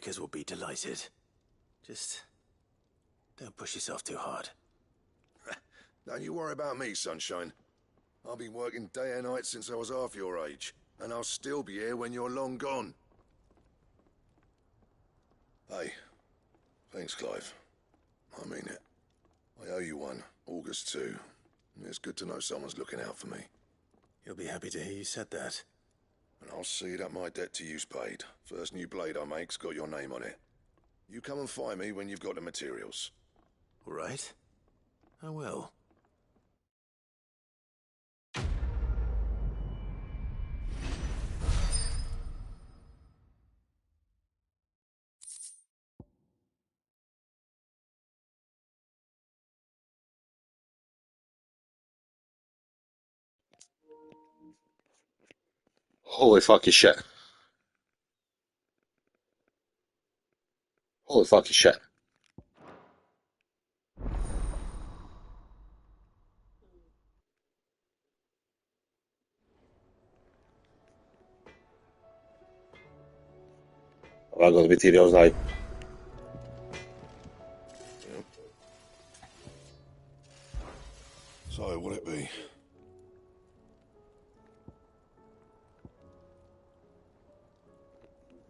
Makers will be delighted. Just don't push yourself too hard. Don't you worry about me, Sunshine. I've been working day and night since I was half your age, and I'll still be here when you're long gone. Hey, thanks, Clive. I mean it. I owe you one, August too. It's good to know someone's looking out for me. You'll be happy to hear you said that. And I'll see that my debt to you's paid. First new blade I make's got your name on it. You come and find me when you've got the materials. All right. I will. Holy fucking shit. Holy fucking shit. Have I got the materials now? So, what'll it be?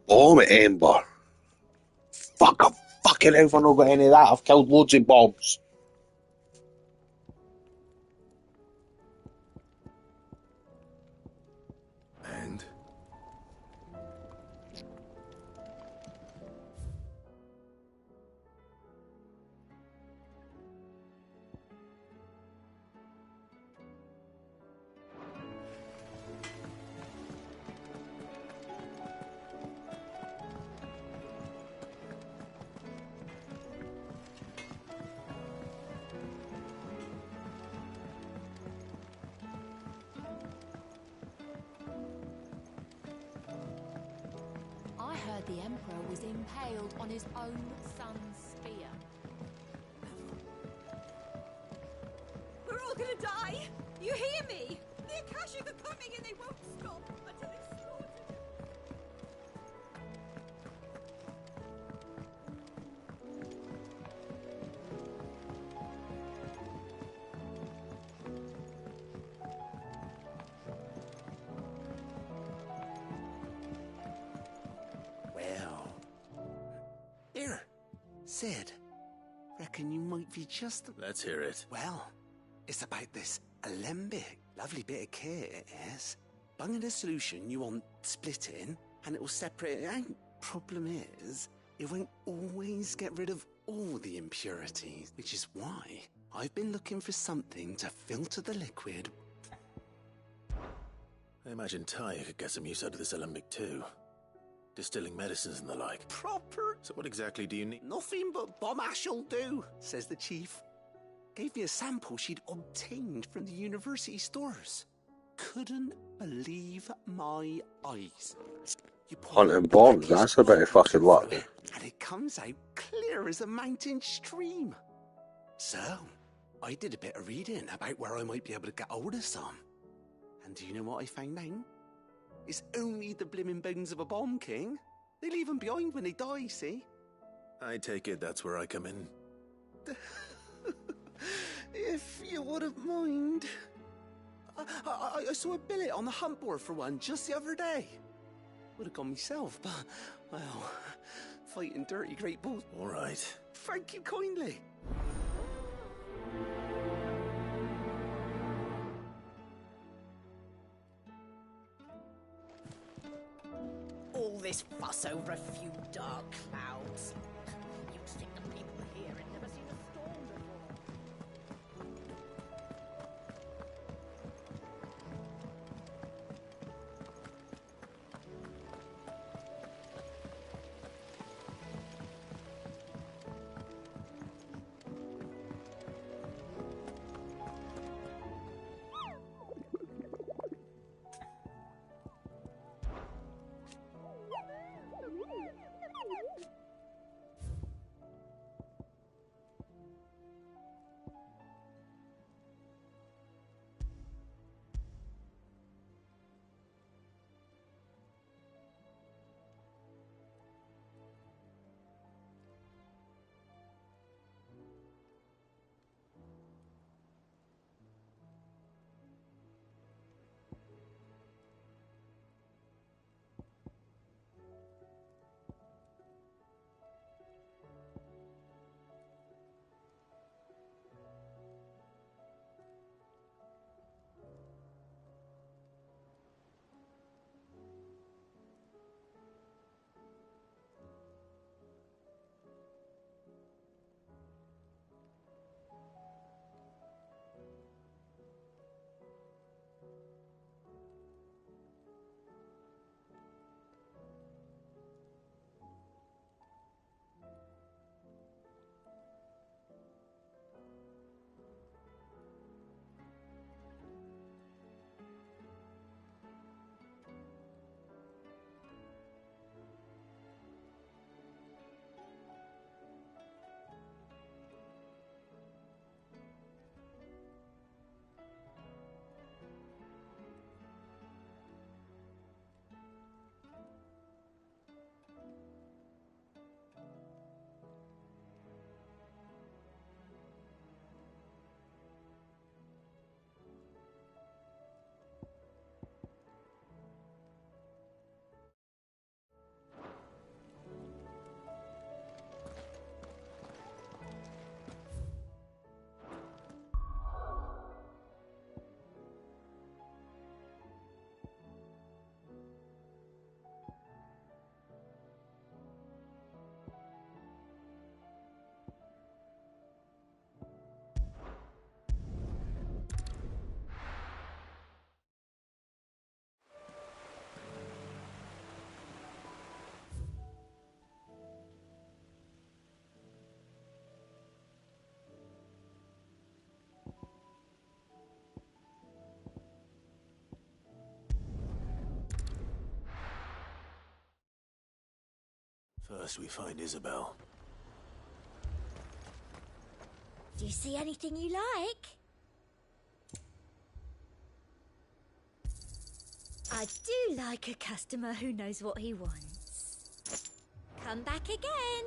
Bomb Ember. Fuck, I'm fucking hell if I've not got any of that. I've killed loads of bombs. And? The Emperor was impaled on his own son's spear. We're all gonna die! You hear me? The Akashic are coming and they won't stop until they've slaughtered him. Here, Sid. Reckon you might be just... Let's hear it. Well, it's about this alembic. Lovely bit of kit, it is. Bunging a solution you want splitting, and it will separate it out. Problem is, it won't always get rid of all the impurities, which is why I've been looking for something to filter the liquid. I imagine Ty could get some use out of this alembic too. Distilling medicines and the like. Proper. So what exactly do you need? Nothing but bomb ash'll do, says the chief. Gave me a sample she'd obtained from the university stores. Couldn't believe my eyes. Hunting bombs, that's a bit of fucking luck. And it comes out clear as a mountain stream. So, I did a bit of reading about where I might be able to get hold of some. And do you know what I found out? It's only the blimmin' bones of a bomb king. They leave them behind when they die, see? I take it that's where I come in. If you wouldn't mind. I saw a billet on the hunt board for one just the other day. Would have gone myself, but, well, fighting dirty great bulls. All right. Thank you kindly. All this fuss over a few dark clouds. You'd think the people here had never seen a storm before. First we find Isabel. Do you see anything you like? I do like a customer who knows what he wants. Come back again.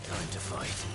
Time to fight.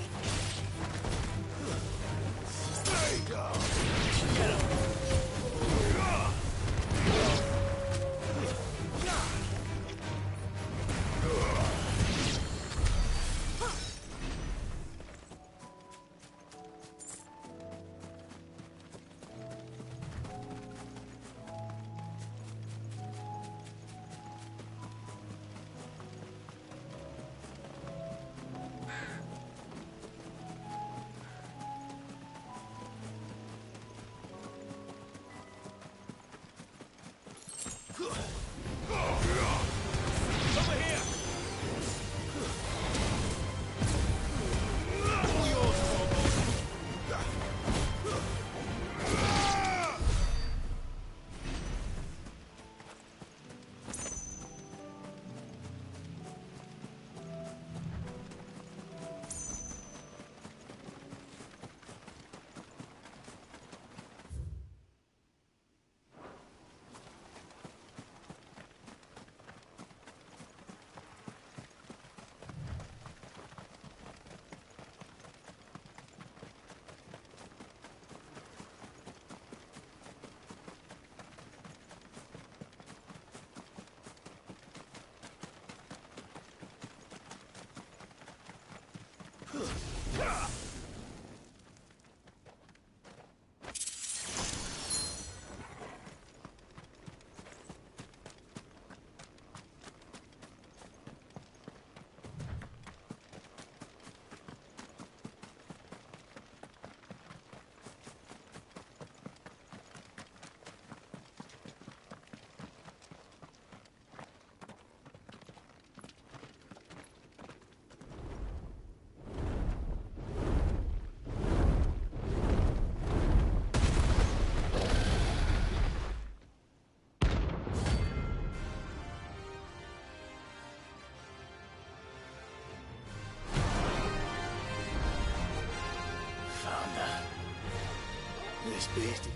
This beast.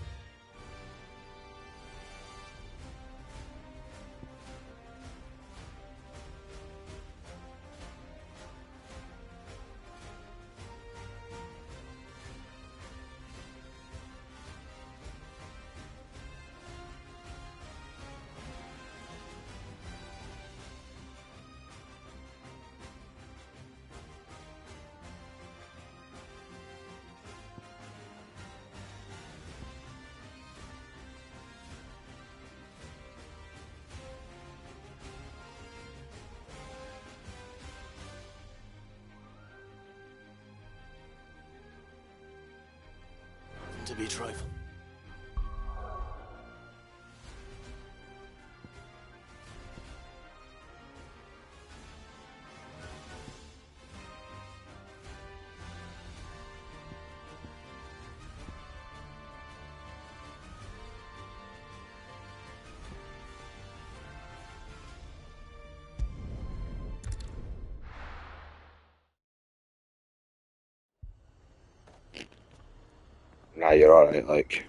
To be trifled. Nah, you're alright, like.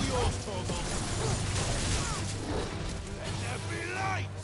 yours, Torgal. Let there be light!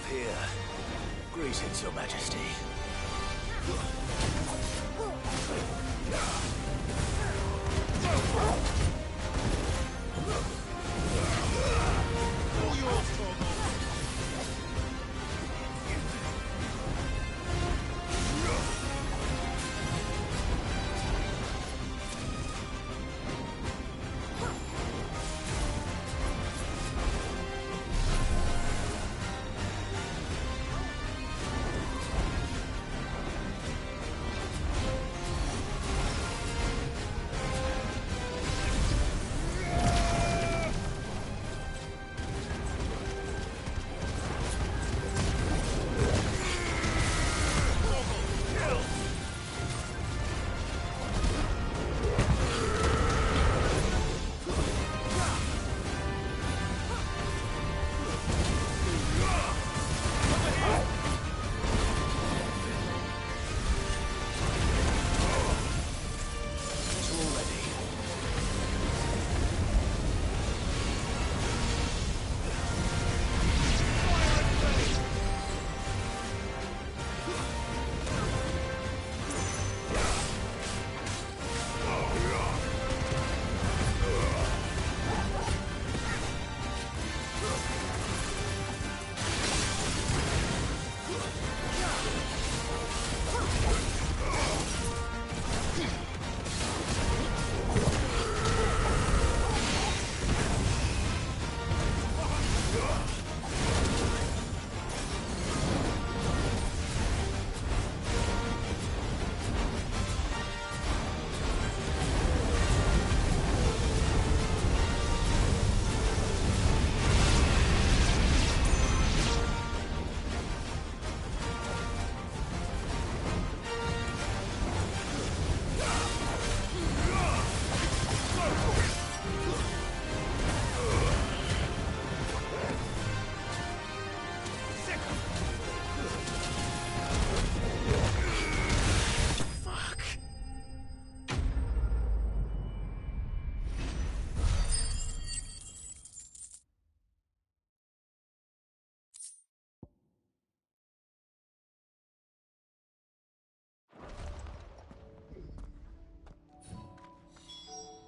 have here. Greetings, Your Majesty. All yours, Torgal.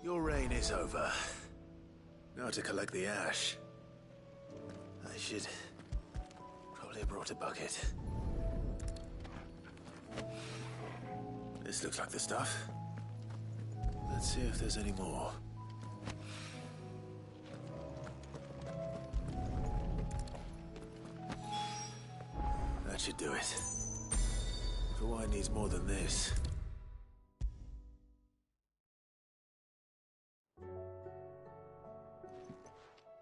Your reign is over. Now to collect the ash. I should probably have brought a bucket. This looks like the stuff. Let's see if there's any more. That should do it. For wine needs more than this.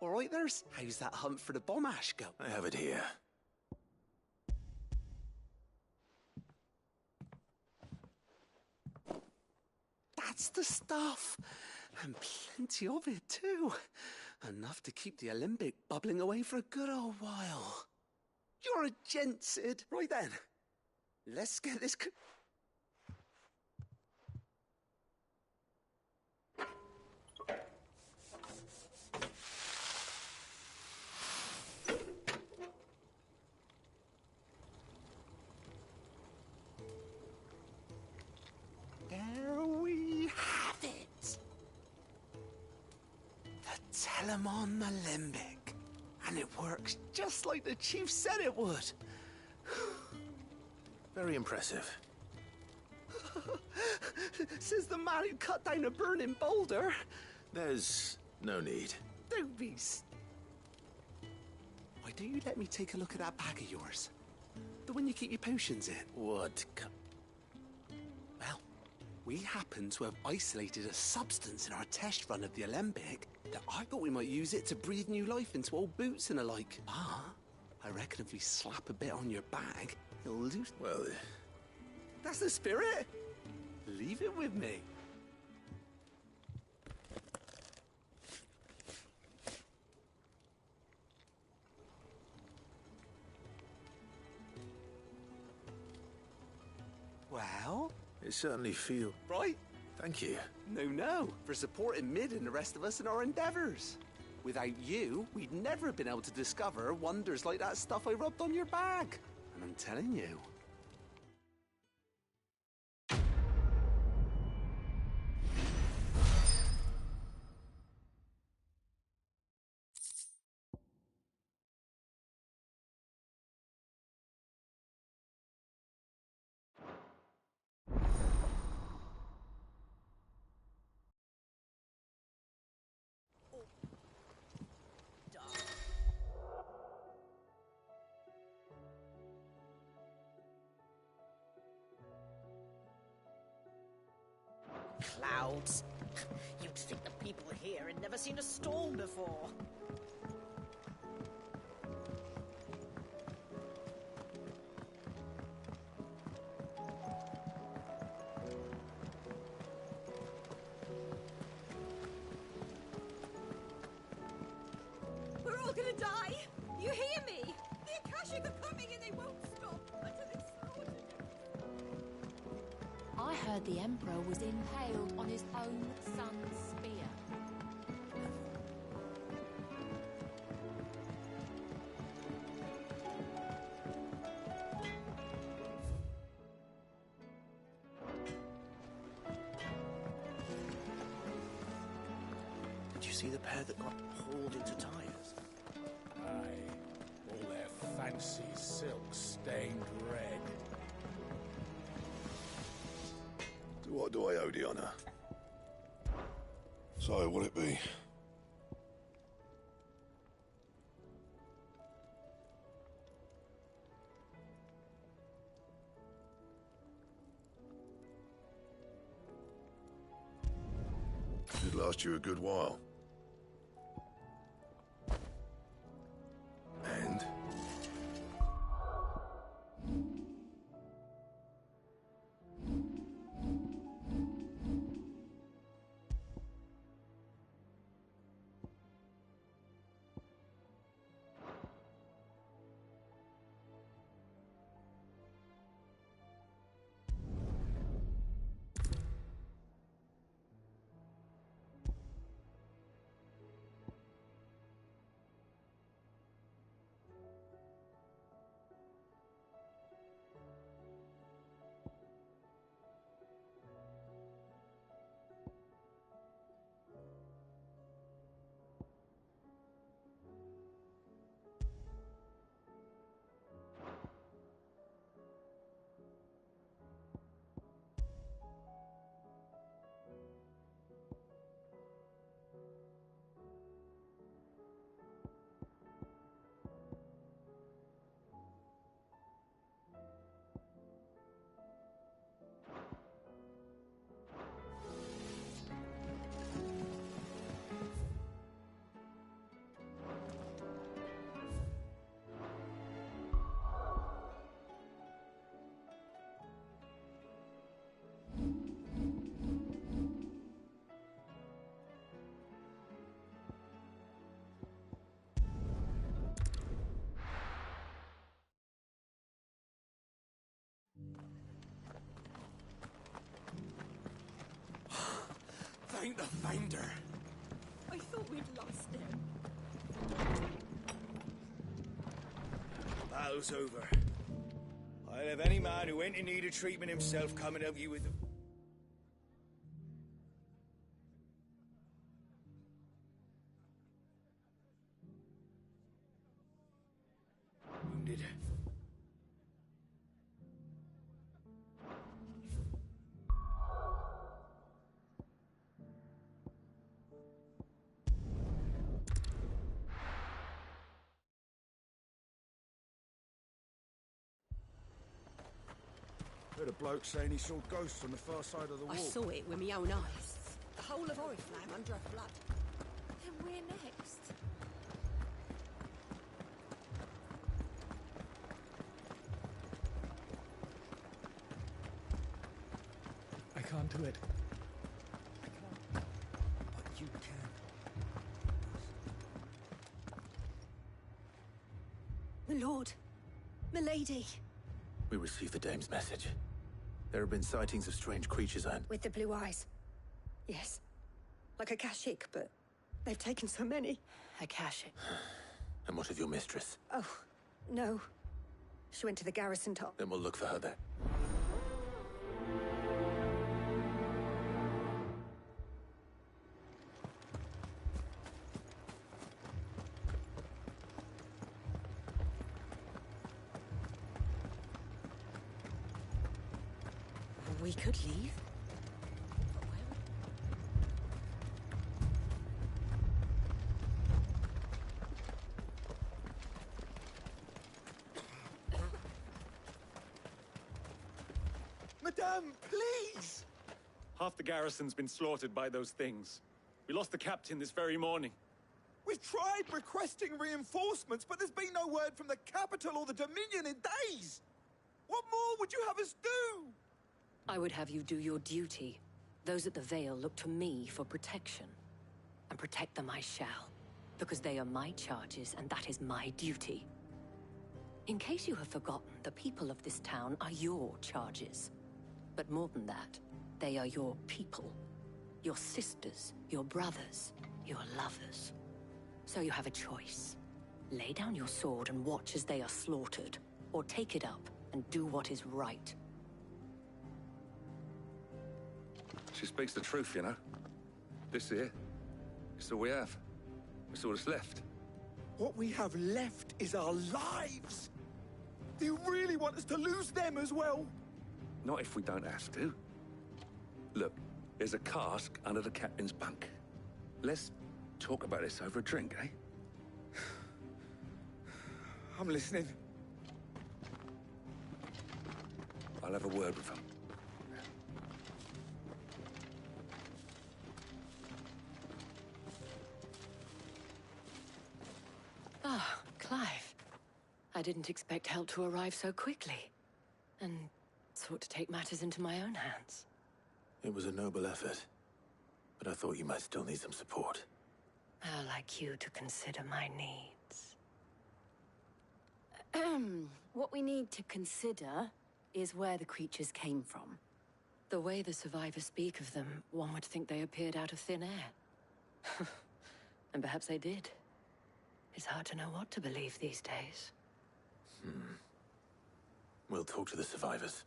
All right, there's. How's that hunt for the bomb ash go? I have it here. That's the stuff. And plenty of it, too. Enough to keep the Alembic bubbling away for a good old while. You're a gent, Sid. Right then. Let's get this... There we have it. The Telemon Alembic. And it works just like the chief said it would. Very impressive. Says the man who cut down a burning boulder. There's no need. Don't be... Why don't you let me take a look at that bag of yours? The one you keep your potions in. What? Well, we happen to have isolated a substance in our test run of the Alembic that I thought we might use it to breathe new life into old boots and the like. Ah, I reckon if we slap a bit on your bag, it'll lose... Well, That's the spirit. Leave it with me. Well? it certainly feels... Right? Thank you. No, for supporting Mid and the rest of us in our endeavours. Without you, we'd never have been able to discover wonders like that stuff I rubbed on your bag. And I'm telling you. Clouds. You'd think the people here had never seen a storm before. We're all gonna die! You hear me? The Akashic are coming and they won't stop until they slaughter them. I heard the Emperor was impaled on his own son's spear. Did you see the pair that got hauled into tires? Aye. All their fancy silk stained red. To what do I owe the honour? So, what'll it be? Should last you a good while. And? Thank the Finder. I thought we'd lost him. Battle's over. I'll have any man who ain't in need of treatment himself come and help you with them. Wounded. Heard a bloke saying he saw ghosts on the far side of the wall. I saw it with my own eyes. The whole of Oriflamme under a flood. Then we're next. I can't do it. I can't. But you can. My lord. Milady. We received the dame's message. There have been sightings of strange creatures and... With the blue eyes. Yes. Like Akashic, but they've taken so many. Akashic. And what of your mistress? Oh, no. She went to the garrison top. Then we'll look for her there. We could leave. Madame, please! Half the garrison's been slaughtered by those things. We lost the captain this very morning. We've tried requesting reinforcements, but there's been no word from the capital or the Dominion in days! What more would you have us do? I would have you do your duty. Those at the Vale look to me for protection. And protect them I shall. Because they are my charges, and that is my duty. In case you have forgotten, the people of this town are your charges. But more than that, they are your people. Your sisters, your brothers, your lovers. So you have a choice. Lay down your sword and watch as they are slaughtered, or take it up and do what is right. She speaks the truth, you know. This here, it's all we have. It's all that's left. What we have left is our lives! Do you really want us to lose them as well? Not if we don't have to. Look, there's a cask under the captain's bunk. Let's talk about this over a drink, eh? I'm listening. I'll have a word with him. Ah, Clive. I didn't expect help to arrive so quickly. And sought to take matters into my own hands. It was a noble effort, but I thought you might still need some support. I'd like you to consider my needs. What we need to consider is where the creatures came from. The way the survivors speak of them, one would think they appeared out of thin air. And perhaps they did. It's hard to know what to believe these days. We'll talk to the survivors.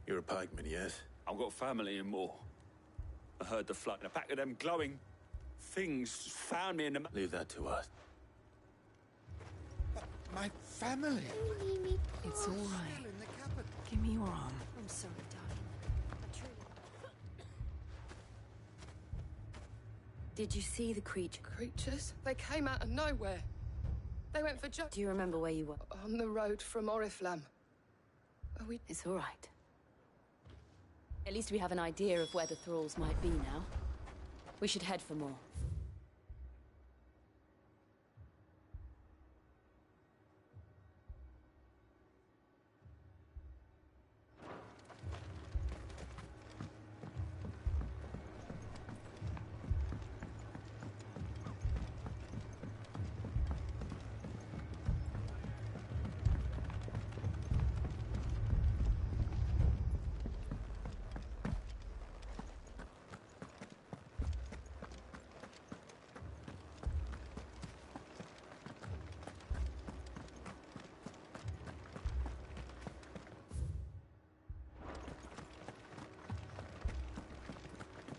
You're a pikeman, yes? I've got family in Moor. I heard the flood, and a pack of them glowing things found me in the... Leave that to us. My family. It's all right. Give me your arm. I'm sorry, darling. I truly... Did you see the creature? Creatures? They came out of nowhere. They went for Do you remember where you were? on the road from Oriflamme. It's all right. At least we have an idea of where the thralls might be now. We should head for more.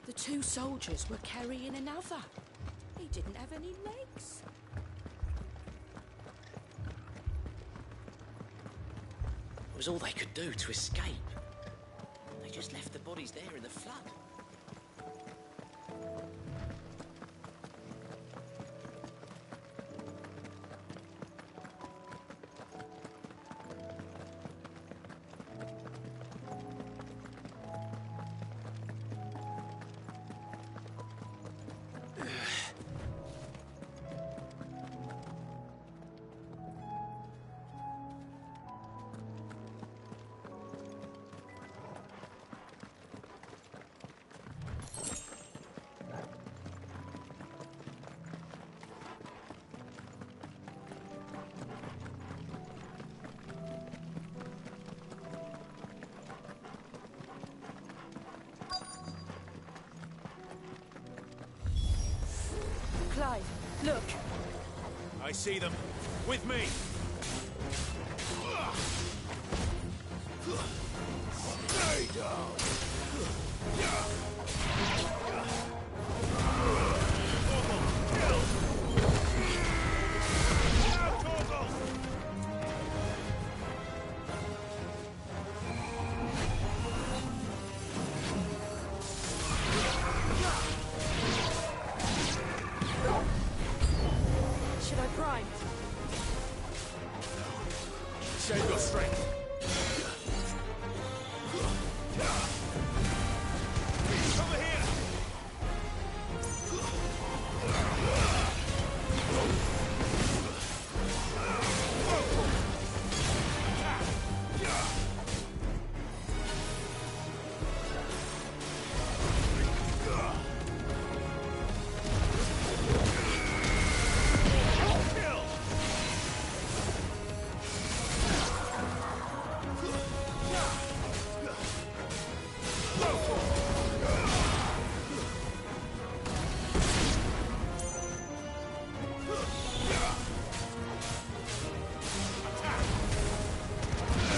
The two soldiers were carrying another. He didn't have any legs. It was all they could do to escape. They just left the bodies there in the flood. I see them. With me. Stay down. Should I prime? Save your strength. Over here.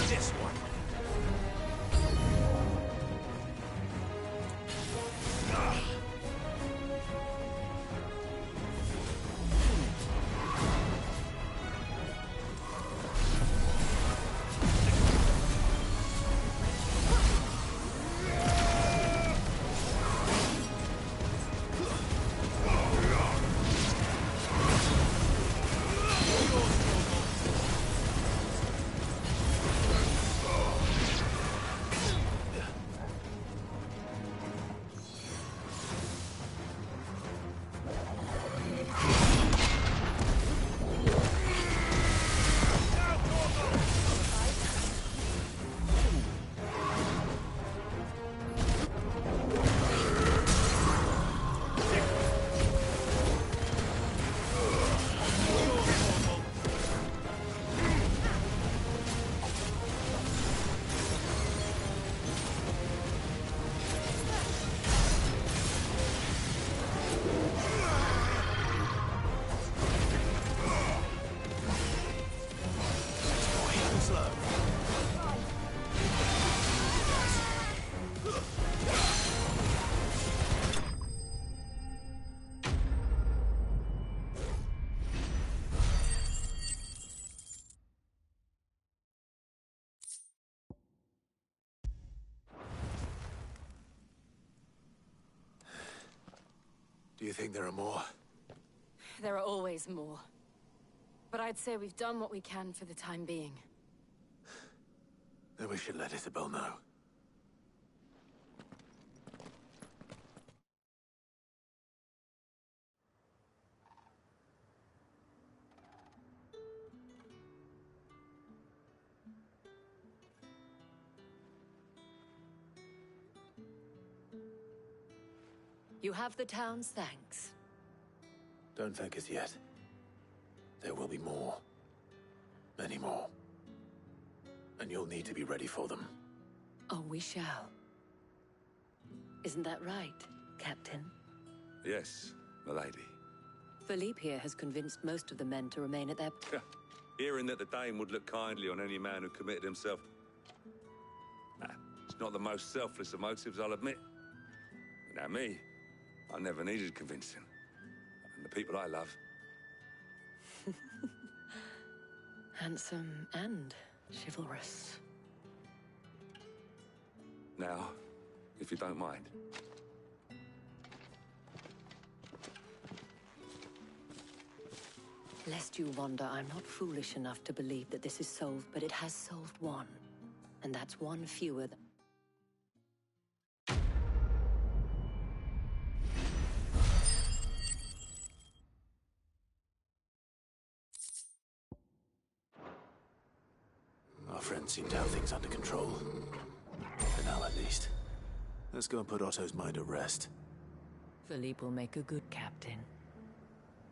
This one. Do you think there are more? There are always more. But I'd say we've done what we can for the time being. Then we should let Isabel know. You have the town's thanks. Don't thank us yet. There will be more. Many more. And you'll need to be ready for them. Oh, we shall. Isn't that right, Captain? Yes, milady. Philippe here has convinced most of the men to remain at their... Hearing that the Dane would look kindly on any man who committed himself... Nah, it's not the most selfless of motives, I'll admit. Now me, I never needed convincing. And the people I love... Handsome and chivalrous. Now, if you don't mind. Lest you wonder, I'm not foolish enough to believe that this is solved, but it has solved one. And that's one fewer than... Our friends seem to have things under control. For now, at least. Let's go and put Otto's mind at rest. Philippe will make a good captain.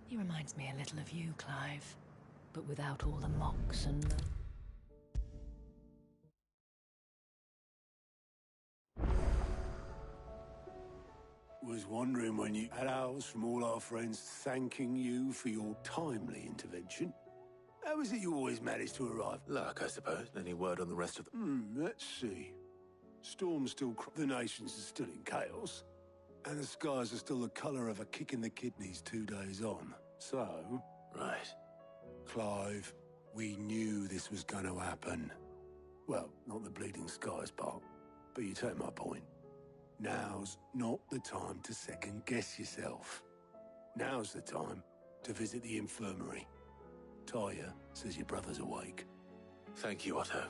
He reminds me a little of you, Clive. But without all the mocks and the... Was wondering when you had ours from all our friends thanking you for your timely intervention. How is it you always manage to arrive? Luck, I suppose. Any word on the rest of them? Let's see. Storm's still the nations are still in chaos. And the skies are still the colour of a kick in the kidneys 2 days on. So... Right. Clive, we knew this was going to happen. Well, not the bleeding skies part, but you take my point. Now's not the time to second-guess yourself. Now's the time to visit the infirmary. Talia says your brother's awake. Thank you, Otto.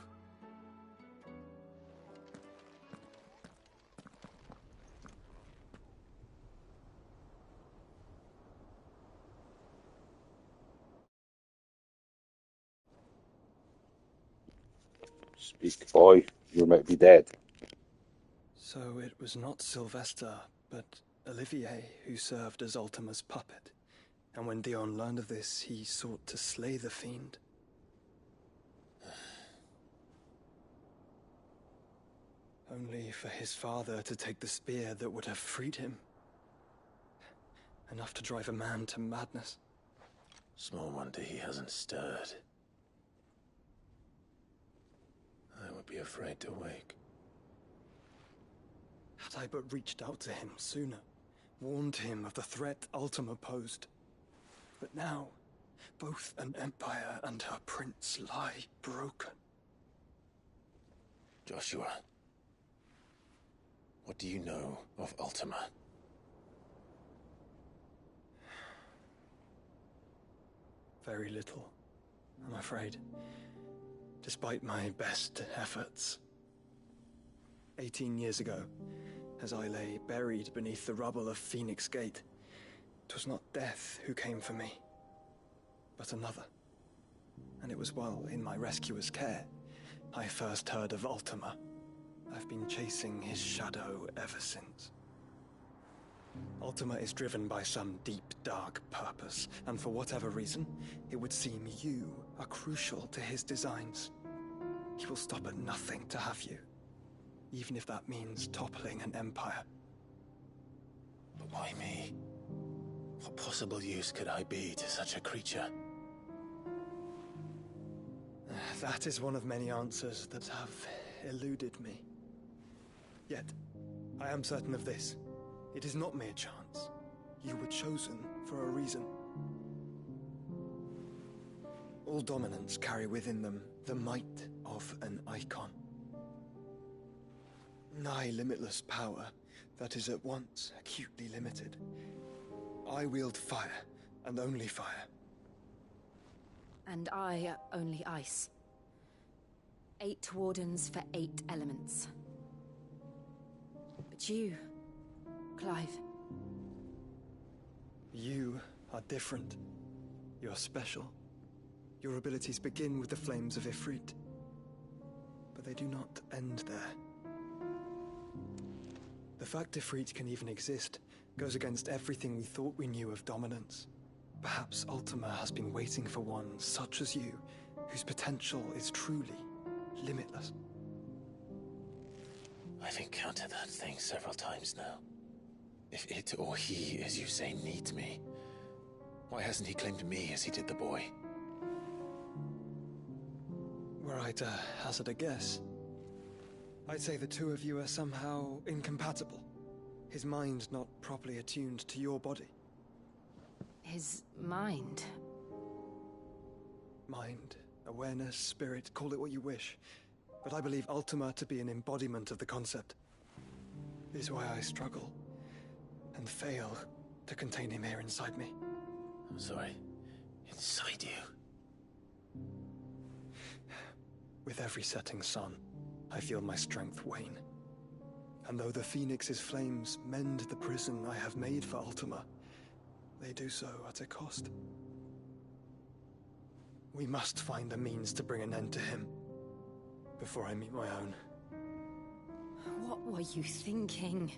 Speak, boy. You might be dead. So it was not Sylvester, but Olivier who served as Ultima's puppet. And when Dion learned of this, he sought to slay the fiend. Only for his father to take the spear that would have freed him. Enough to drive a man to madness. Small wonder he hasn't stirred. I would be afraid to wake. Had I but reached out to him sooner, warned him of the threat Ultima posed. But now, both an empire and her prince lie broken. Joshua, what do you know of Ultima? Very little, I'm afraid. Despite my best efforts. 18 years ago, as I lay buried beneath the rubble of Phoenix Gate, 'twas not death who came for me, but another. And it was while in my rescuer's care, I first heard of Ultima. I've been chasing his shadow ever since. Ultima is driven by some deep, dark purpose, and for whatever reason, it would seem you are crucial to his designs. He will stop at nothing to have you, even if that means toppling an empire. But why me? What possible use could I be to such a creature? That is one of many answers that have eluded me. Yet, I am certain of this. It is not mere chance. You were chosen for a reason. All dominants carry within them the might of an icon. Nigh limitless power that is at once acutely limited. I wield fire, and only fire. And I only ice. 8 wardens for 8 elements. But you, Clive. You are different. You're special. Your abilities begin with the flames of Ifrit. But they do not end there. The fact Ifrit can even exist goes against everything we thought we knew of dominance. Perhaps Ultima has been waiting for one such as you, whose potential is truly limitless. I've encountered that thing several times now. If it or he, as you say, needs me, why hasn't he claimed me as he did the boy? Were I to hazard a guess, I'd say the two of you are somehow incompatible. His mind not properly attuned to your body. His mind. Mind, awareness, spirit, call it what you wish. But I believe Ultima to be an embodiment of the concept. This is why I struggle and fail to contain him here inside me. I'm sorry. Inside you? With every setting sun, I feel my strength wane. And though the Phoenix's flames mend the prison I have made for Ultima, they do so at a cost. We must find a means to bring an end to him before I meet my own. What were you thinking?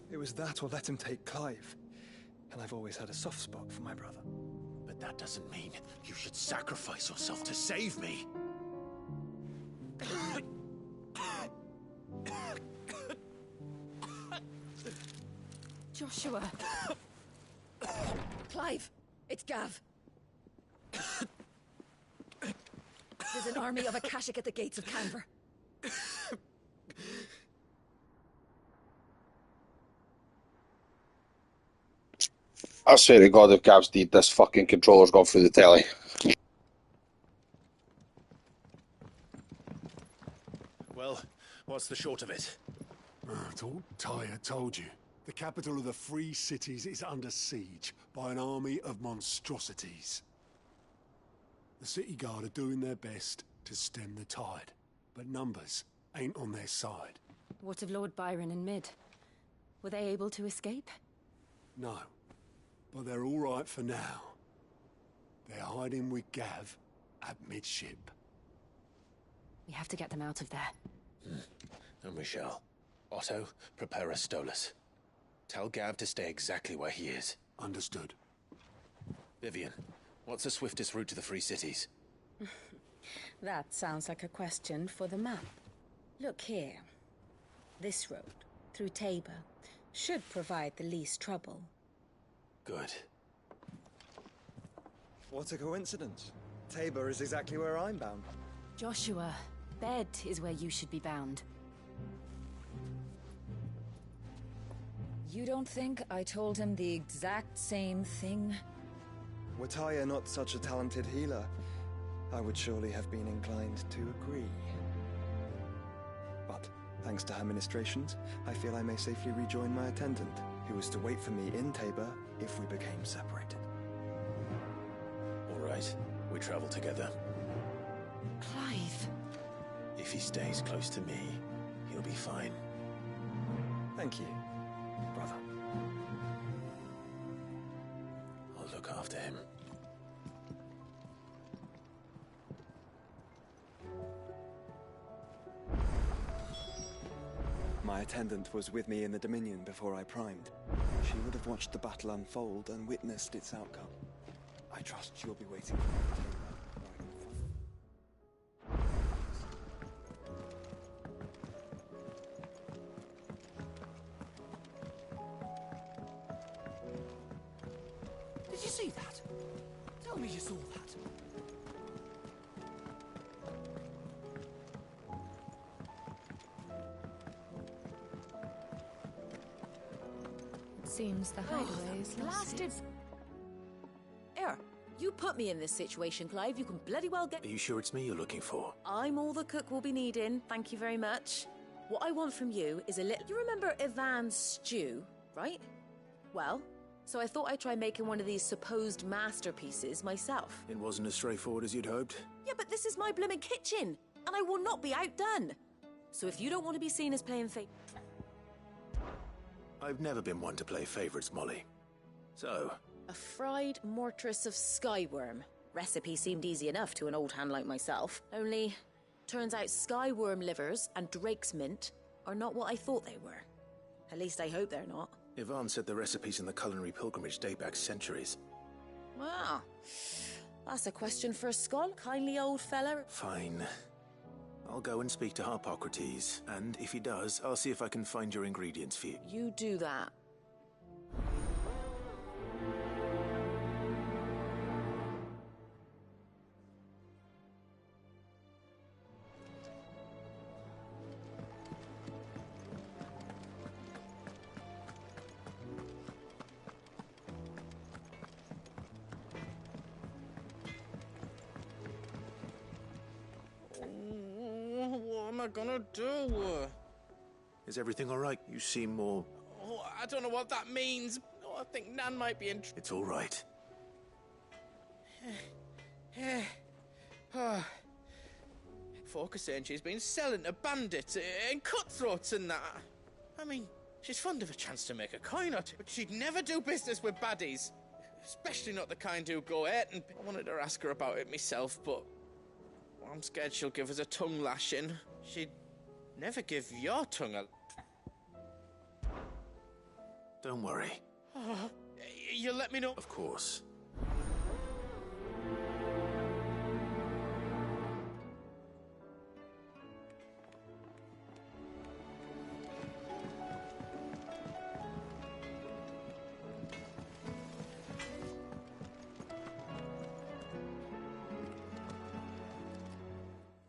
It was that or let him take Clive. And I've always had a soft spot for my brother. But that doesn't mean you should sacrifice yourself to save me. Joshua. Clive, it's Gav. There's an army of Akashic at the gates of Canver. I swear to God, if Gav's dead, this fucking controller's gone through the telly. Well, what's the short of it? Tyre told you. The capital of the Free Cities is under siege by an army of monstrosities. The city guard are doing their best to stem the tide, but numbers ain't on their side. What of Lord Byron and Mid? Were they able to escape? No, but they're all right for now. They're hiding with Gav at midship. We have to get them out of there. And we shall. Otto, prepare a Stolas. Tell Gav to stay exactly where he is. Understood. Vivian, what's the swiftest route to the Free Cities? That sounds like a question for the map. Look here. This road, through Tabor, should provide the least trouble. Good. What a coincidence. Tabor is exactly where I'm bound. Joshua, Bed is where you should be bound. You don't think I told him the exact same thing? Were Tyre not such a talented healer, I would surely have been inclined to agree. But, thanks to her ministrations, I feel I may safely rejoin my attendant, who was to wait for me in Tabor if we became separated. All right, we travel together. Clive. If he stays close to me, he'll be fine. Thank you, brother. I'll look after him. My attendant was with me in the Dominion before I primed. She would have watched the battle unfold and witnessed its outcome. I trust she'll be waiting for me in Tabor, where I can find... Did you see that? Tell me you saw that. Seems the hideaway is Blasted. Here, you put me in this situation, Clive. You can bloody well get... Are you sure it's me you're looking for? I'm all the cook will be needing. Thank you very much. What I want from you is a little... You remember Ivan's stew, right? Well, so I thought I'd try making one of these supposed masterpieces myself. It wasn't as straightforward as you'd hoped? Yeah, but this is my blimmin' kitchen, and I will not be outdone. So if you don't want to be seen as playing fake... I've never been one to play favorites, Molly. So... A fried mortress of skyworm. Recipe seemed easy enough to an old hand like myself. Only, turns out skyworm livers and drake's mint are not what I thought they were. At least I hope they're not. Ivan said the recipes in the culinary pilgrimage date back centuries. Wow. That's a question for a skull, kindly old fella. Fine. I'll go and speak to Harpocrates, and if he does, I'll see if I can find your ingredients for you. You do that. What am I gonna do? Is everything all right? You seem more... Oh, I don't know what that means. Oh, I think Nan might be in... It's all right. Focus saying she's been selling to bandits and cutthroats and that. I mean, she's fond of a chance to make a coin or two, but she'd never do business with baddies. Especially not the kind who go out, and I wanted to ask her about it myself, but I'm scared she'll give us a tongue lashing. She'd never give your tongue a... Don't worry. Oh, you'll let me know? Of course.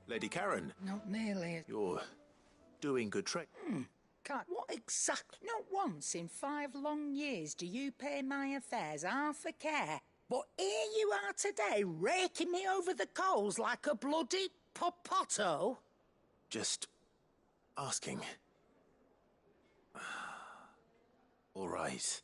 Lady Karen, Not nearly. you're doing good trick. Can't. What exactly? Not once in 5 long years do you pay my affairs half a care. But here you are today, raking me over the coals like a bloody popoto. Just asking. All right.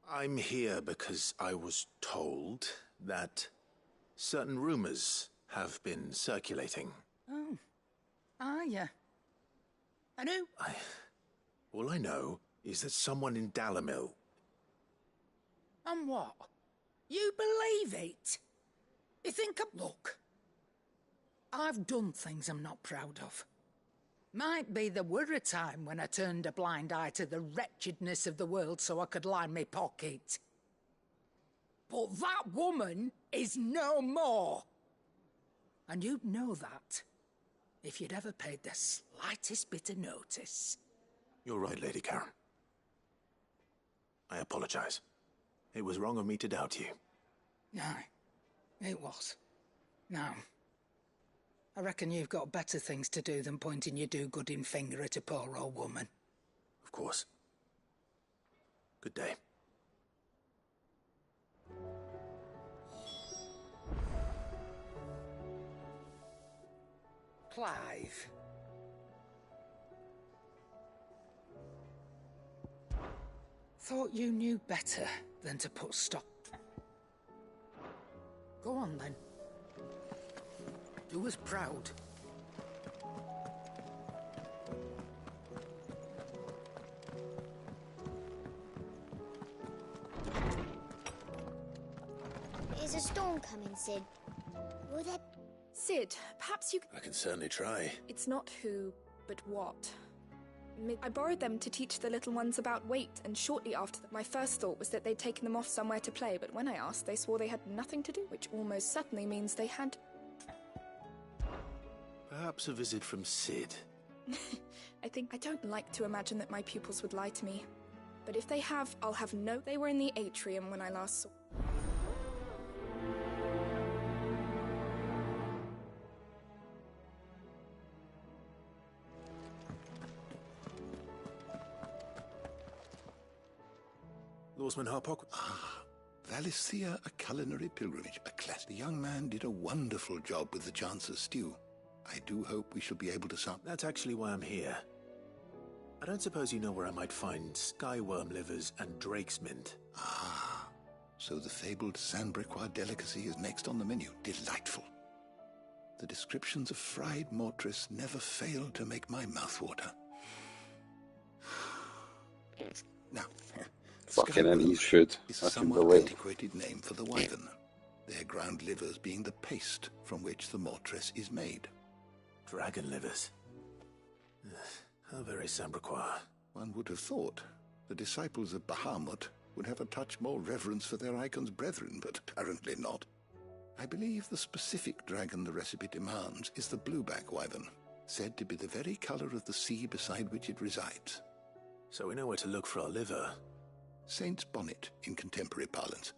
I'm here because I was told that certain rumors have been circulating. Oh, are ya? And who? All I know is that someone in Dalamil... And what? You believe it? You think look, I've done things I'm not proud of. Might be there were a time when I turned a blind eye to the wretchedness of the world so I could line my pocket. But that woman is no more. And you'd know that if you'd ever paid the slightest bit of notice. You're right, Lady Karen. I apologize. It was wrong of me to doubt you. Aye, it was. Now, I reckon you've got better things to do than pointing your do-gooding finger at a poor old woman. Of course. Good day. Clive. Thought you knew better than to put stop. Go on, then. Do us proud. Is a storm coming, Sid? Will there... Sid, perhaps you... I can certainly try. It's not who, but what. I borrowed them to teach the little ones about weight, and shortly after that, my first thought was that they'd taken them off somewhere to play, but when I asked, they swore they had nothing to do, which almost certainly means they had... Perhaps a visit from Sid. I don't like to imagine that my pupils would lie to me. But if they have, I'll have no... They were in the atrium when I last saw... Lawsman Harpock. Ah, Valisthea, a culinary pilgrimage, a class. The young man did a wonderful job with the Chance's stew. I do hope we shall be able to sup. That's actually why I'm here. I don't suppose you know where I might find skyworm livers and drake's mint. Ah, so the fabled Sandbricois delicacy is next on the menu. Delightful. The descriptions of fried mortress never fail to make my mouth water. Now, Fucking hell, he should. is a I can somewhat believe. antiquated name for the wyvern, their ground livers being the paste from which the mortress is made. Dragon livers. How very Sandbricois. One would have thought the disciples of Bahamut would have a touch more reverence for their icon's brethren, but apparently not. I believe the specific dragon the recipe demands is the blueback wyvern, said to be the very colour of the sea beside which it resides. So we know where to look for our liver. Saint's bonnet in contemporary parlance,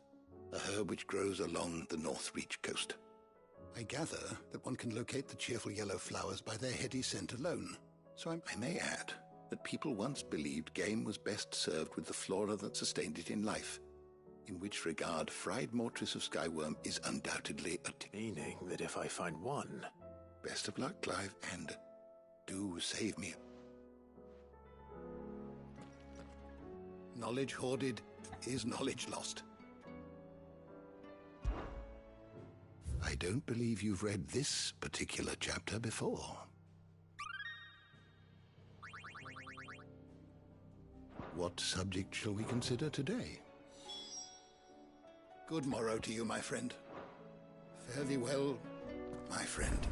a herb which grows along the North Reach coast. I gather that one can locate the cheerful yellow flowers by their heady scent alone, so I may add that people once believed game was best served with the flora that sustained it in life, in which regard fried mortress of skyworm is undoubtedly a meaning that if I find one... Best of luck, Clive, and do save me. Knowledge hoarded is knowledge lost. I don't believe you've read this particular chapter before. What subject shall we consider today? Good morrow to you, my friend. Fare thee well, my friend.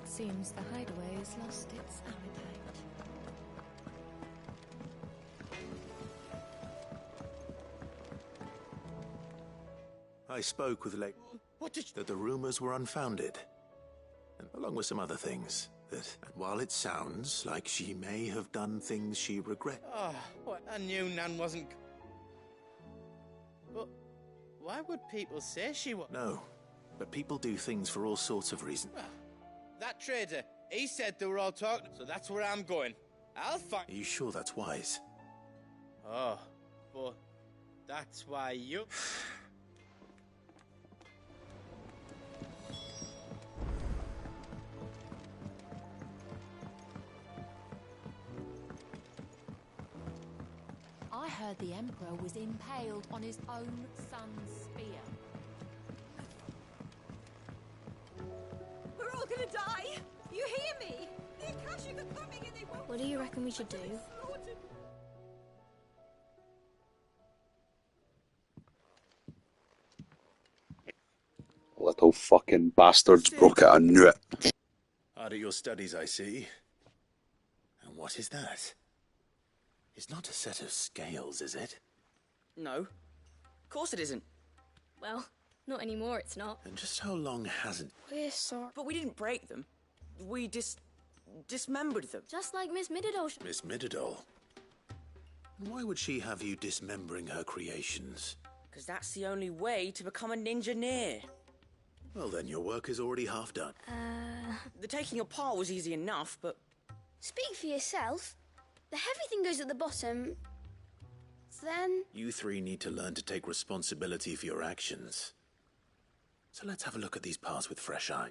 Seems the hideaway has lost its appetite. I spoke with Lake... that the rumors were unfounded, and along with some other things, that while it sounds like she may have done things she regret... Oh, what? I knew Nan wasn't... But why would people say she was... No, but people do things for all sorts of reasons. Well, that trader, he said they were all talking, so that's where I'm going. I'll find... Are you sure that's wise? Oh, but that's why you... I heard the Emperor was impaled on his own son's spear. We're all gonna die! You hear me? The Akashic are coming and they won't. What do you reckon we should do? Little fucking bastards broke it, I knew it. Hard at your studies, I see. And what is that? It's not a set of scales, is it? No. Of course it isn't. Well, not anymore, it's not. And just how long hasn't... We're sorry. But we didn't break them. We dismembered them. Just like Miss Middledore. Miss Middledore? Why would she have you dismembering her creations? Because that's the only way to become a ninja-neer. Well, then your work is already half done. The taking apart was easy enough, but... Speak for yourself. The heavy thing goes at the bottom. Then... You three need to learn to take responsibility for your actions. So let's have a look at these parts with fresh eye.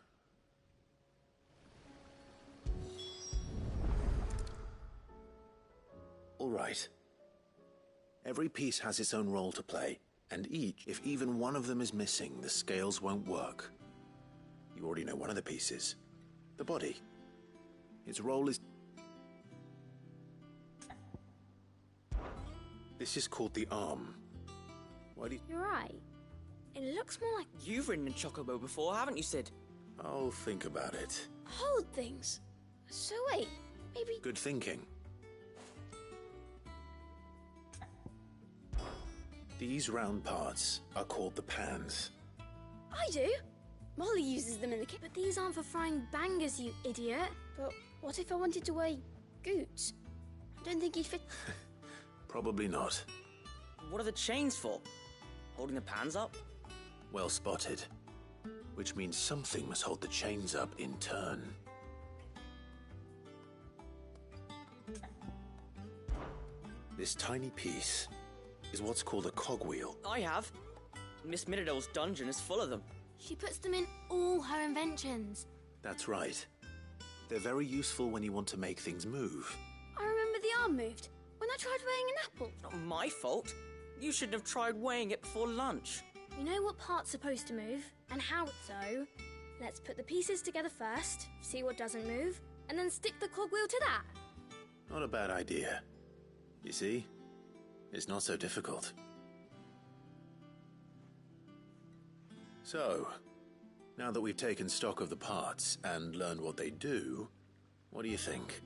All right. Every piece has its own role to play, and if even one of them is missing, the scales won't work. You already know one of the pieces. The body. Its role is... This is called the arm. Why do you... You're right. It looks more like... You've ridden a chocobo before, haven't you, Sid? I'll think about it. Hold things. So wait, maybe... Good thinking. These round parts are called the pans. I do. Molly uses them in the kitchen. But these aren't for frying bangers, you idiot. But what if I wanted to weigh goots? I don't think he'd fit... Probably not. What are the chains for? Holding the pans up? Well spotted. Which means something must hold the chains up in turn. This tiny piece is what's called a cogwheel. I have. Miss Middledore's dungeon is full of them. She puts them in all her inventions. That's right. They're very useful when you want to make things move. I remember the arm moved when I tried weighing an apple. Not my fault. You shouldn't have tried weighing it before lunch. You know what part's supposed to move and how. So, let's put the pieces together first, see what doesn't move, and then stick the cogwheel to that. Not a bad idea. You see? It's not so difficult. So, now that we've taken stock of the parts and learned what they do, what do you think?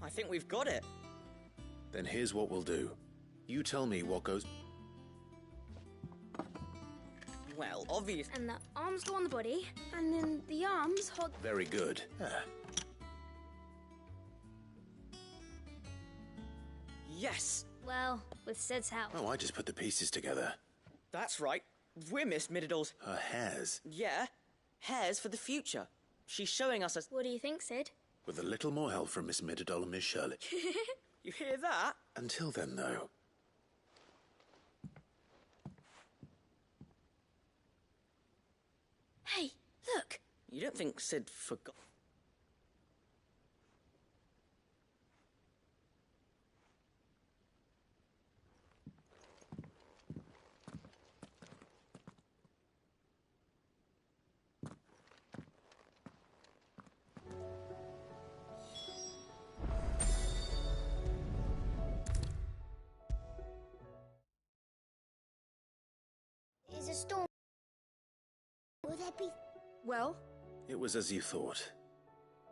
I think we've got it. Then here's what we'll do. You tell me what goes... Well, obvious. And the arms go on the body, and then the arms hold... Very good. Yes! Well, with Sid's help. Oh, I just put the pieces together. That's right. We're Miss Middledore's... Her hairs. Yeah. Hairs for the future. She's showing us What do you think, Sid? With a little more help from Miss Middledore and Miss Shirley. You hear that? Until then, though. Hey, look! You don't think Sid forgot... Is a storm... Will there be... Well? It was as you thought.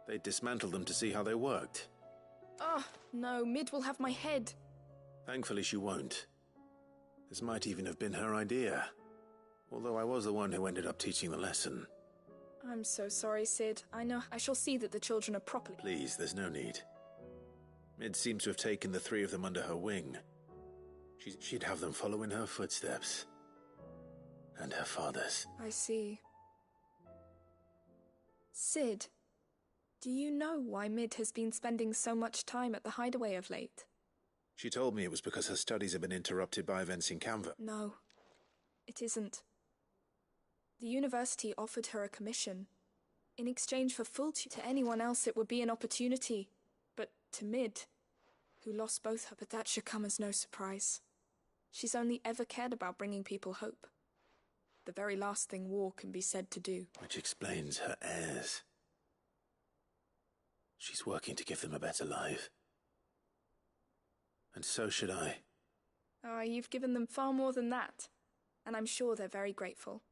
They dismantled them to see how they worked. Oh, no, Mid will have my head. Thankfully she won't. This might even have been her idea. Although I was the one who ended up teaching the lesson. I'm so sorry, Sid. I know. I shall see that the children are properly... Please, there's no need. Mid seems to have taken the three of them under her wing. She'd have them follow in her footsteps. And her father's. I see. Sid, do you know why Mid has been spending so much time at the hideaway of late? She told me it was because her studies have been interrupted by events in Canva. No, it isn't. The university offered her a commission. In exchange for full to anyone else it would be an opportunity. But to Mid, who lost both her, but that should come as no surprise. She's only ever cared about bringing people hope. The very last thing war can be said to do. Which explains her heirs. She's working to give them a better life. And so should I. Oh, you've given them far more than that. And I'm sure they're very grateful.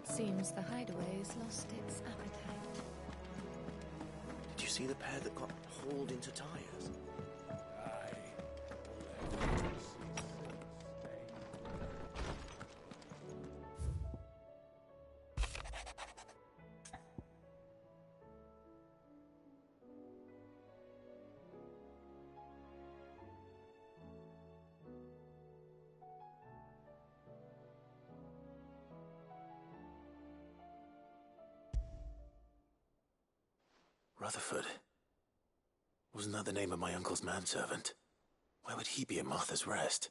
Seems the hideaway's lost its appetite. Did you see the pair that got hauled into tires? Rutherford. Wasn't that the name of my uncle's manservant? Why would he be at Martha's Rest?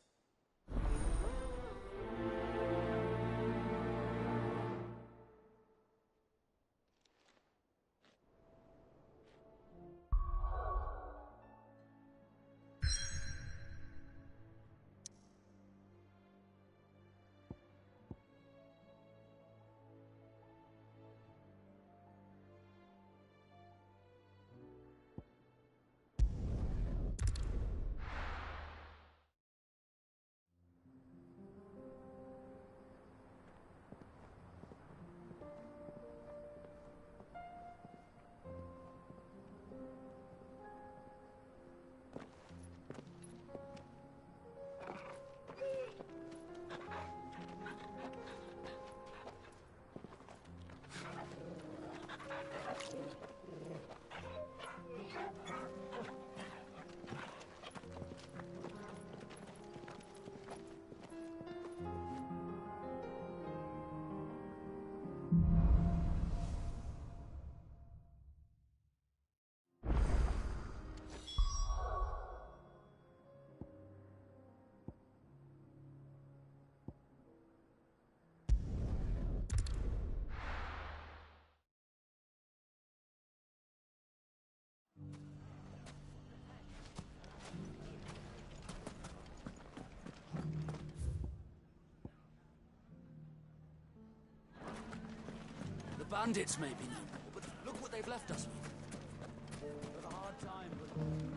Bandits may be no more, but look what they've left us with. With a hard time,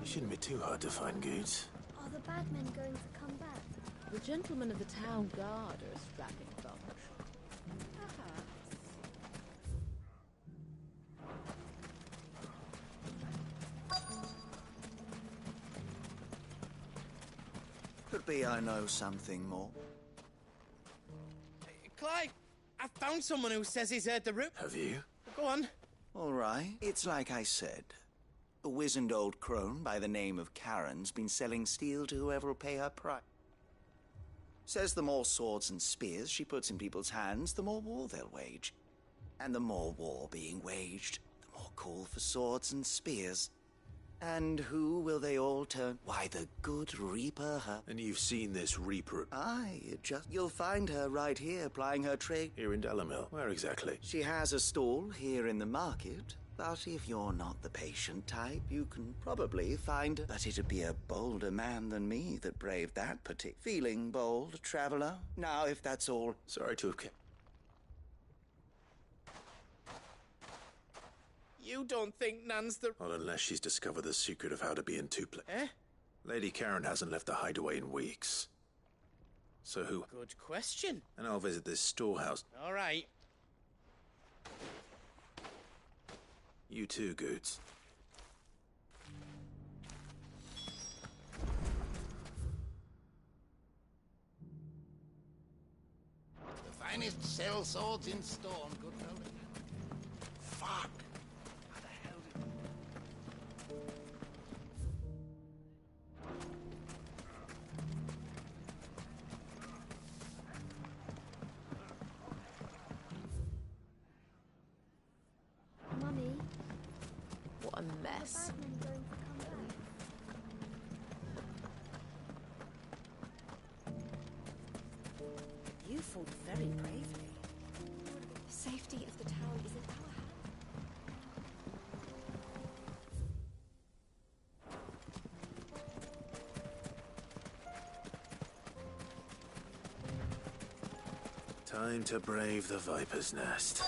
You shouldn't be too hard to find, Goots. Are the bad men going to come back? The gentlemen of the town guard are a strapping bunch. Could be I know something more. Clive, I found someone who says he's heard the root. Have you? Go on. All right. It's like I said. A wizened old crone by the name of Karen's been selling steel to whoever will pay her price. Says the more swords and spears she puts in people's hands, the more war they'll wage. And the more war being waged, the more call for swords and spears. And who will they all turn? Why, the good Reaper her. And you've seen this Reaper? Aye, you'll find her right here, plying her trade. Here in Delamere? Where exactly? She has a stall here in the market, but if you're not the patient type, you can probably find her. But it'd be a bolder man than me that braved that particular. Feeling bold, traveller? Now, if that's all... Sorry to have kept... You don't think Nan's the... Not unless she's discovered the secret of how to be in two places. Eh? Lady Karen hasn't left the hideaway in weeks. So who? Good question. And I'll visit this storehouse. All right. You too, Goots. Finest cell swords in Storm, good fellow. Fuck. How the hell did... Mummy, What a mess. Badman going to come back? You fought very bravely. The safety of the town is in our hands. Time to brave the Viper's Nest.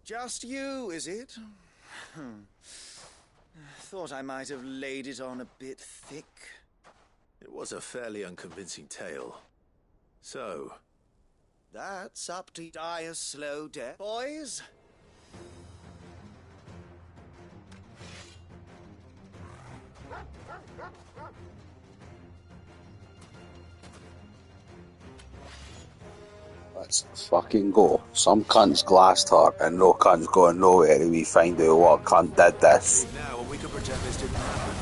Just you, is it? Thought I might have laid it on a bit thick. It was a fairly unconvincing tale. So, That's up to die a slow death, boys. Let's fucking go. Some cunt's glassed her, and no cunt's going nowhere till we find out what cunt did this. now we can pretend this didn't happen.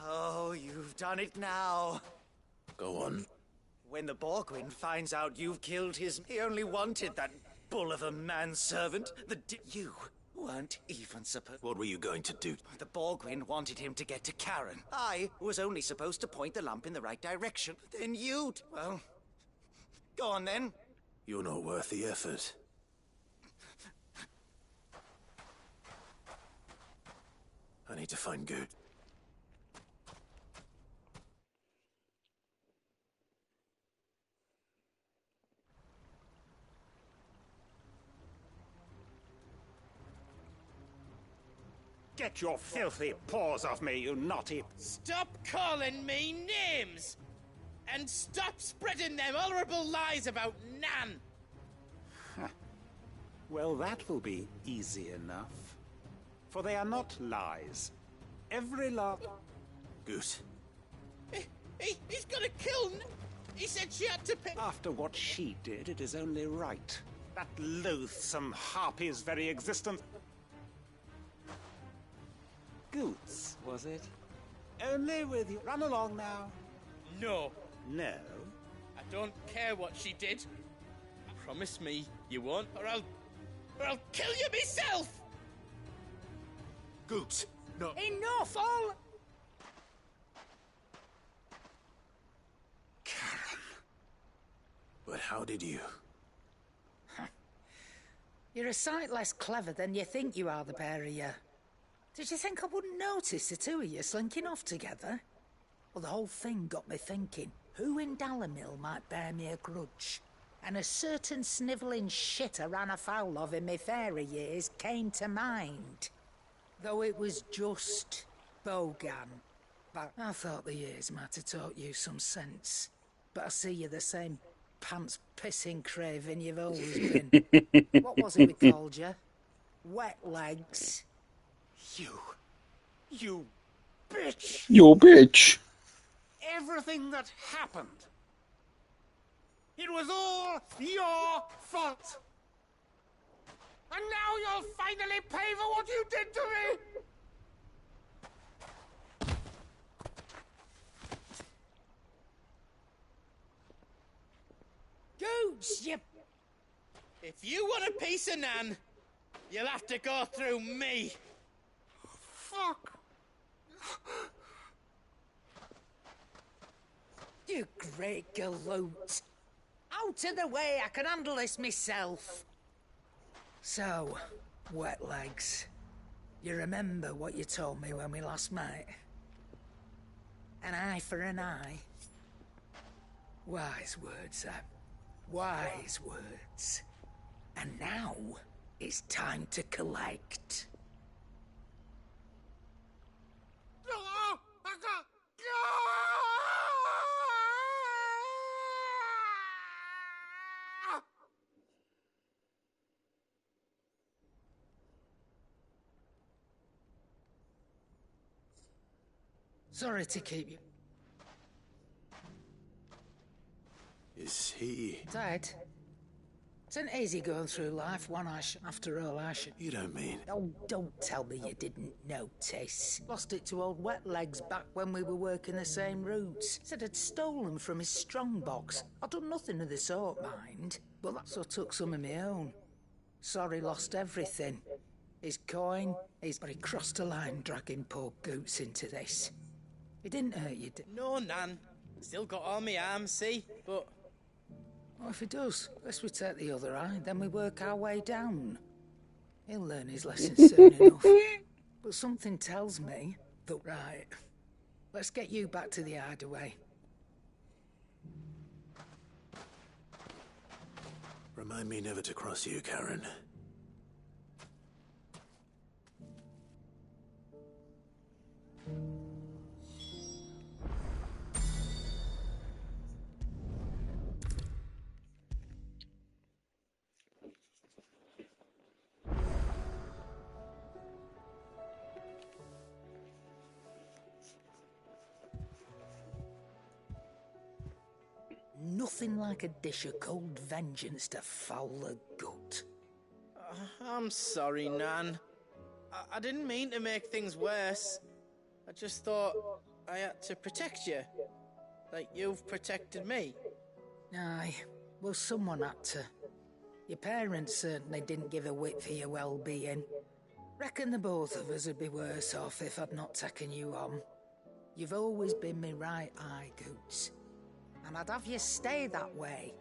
Oh, you've done it now. Go on. When the Borgwyn finds out you've killed he only wanted that bull of a manservant. You weren't even supposed... What were you going to do? The Borgwyn wanted him to get to Karen. I was only supposed to point the lamp in the right direction. Then you'd... Well, go on then. You're not worth the effort. I need to find Good. Get your filthy paws off me, you naughty... Stop calling me names! And stop spreading them horrible lies about Nan! Well, that will be easy enough. For they are not lies. Every lie... Goose. He's gonna kill... He said she had to pay... After what she did, it is only right. That loathsome harpy's very existence... Goots, was it? Only with you. Run along now. No. No? I don't care what she did. Promise me you won't, or I'll kill you myself! Goots, no. Enough, all... But how did you? You're a sight less clever than you think you are, the pair of you. Did you think I wouldn't notice the two of you slinking off together? Well, the whole thing got me thinking, who in Dalamil might bear me a grudge? And a certain snivelling shit I ran afoul of in my fairy years came to mind. Though it was just Bogan. But I thought the years might have taught you some sense. But I see you're the same pants-pissing craven you've always been. What was it we called you? Wet legs? You bitch! You bitch! Everything that happened, it was all your fault! And now you'll finally pay for what you did to me! Gooch, you... If you want a piece of Nan, you'll have to go through me. Fuck! You great galoot. Out of the way, I can handle this myself. So, wet legs. You remember what you told me when we last met? An eye for an eye. Wise words, Sam. Wise words. And now, it's time to collect. Sorry to keep you. Is he... Dad, it's an easy going through life, one after all I should... You don't mean... Oh, don't tell me you didn't notice. Lost it to old Wet Legs back when we were working the same routes. Said I'd stolen from his strongbox. I'd done nothing of the sort, mind. But that's what took some of my own. Sorry, lost everything. His coin, but he crossed a line dragging poor Goots into this. It didn't hurt you, No, Nan. Still got all my arms, see? But... Well, if he does, let's we take the other eye, then we work our way down. He'll learn his lesson soon enough. But something tells me that... Right. Let's get you back to the hideaway. Remind me never to cross you, Karen. Nothing like a dish of cold vengeance to foul the gut. I'm sorry, Nan. I didn't mean to make things worse. I just thought I had to protect you. Like you've protected me. Aye, well, someone had to. Your parents certainly didn't give a whit for your well-being. Reckon the both of us would be worse off if I'd not taken you on. You've always been me right eye, Goots. And I'd have you stay that way.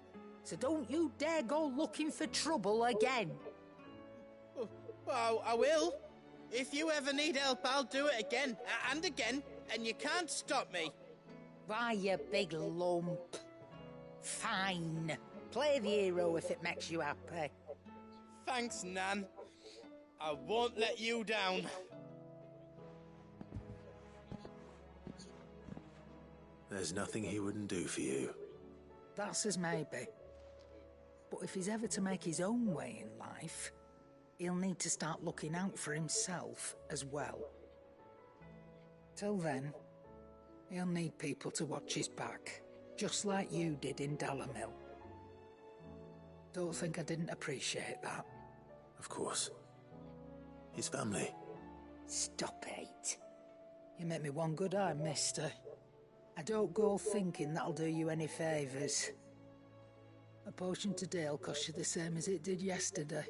So don't you dare go looking for trouble again. Well, I will. If you ever need help, I'll do it again and again, and you can't stop me. Why, you big lump. Fine. Play the hero if it makes you happy. Thanks, Nan. I won't let you down. There's nothing he wouldn't do for you. That's as maybe. But if he's ever to make his own way in life, he'll need to start looking out for himself as well. Till then, he'll need people to watch his back, just like you did in Dalamil. Don't think I didn't appreciate that. Of course. His family. Stop it. You make me one good eye, mister. I don't go thinking that'll do you any favours. A potion today'll cost you the same as it did yesterday.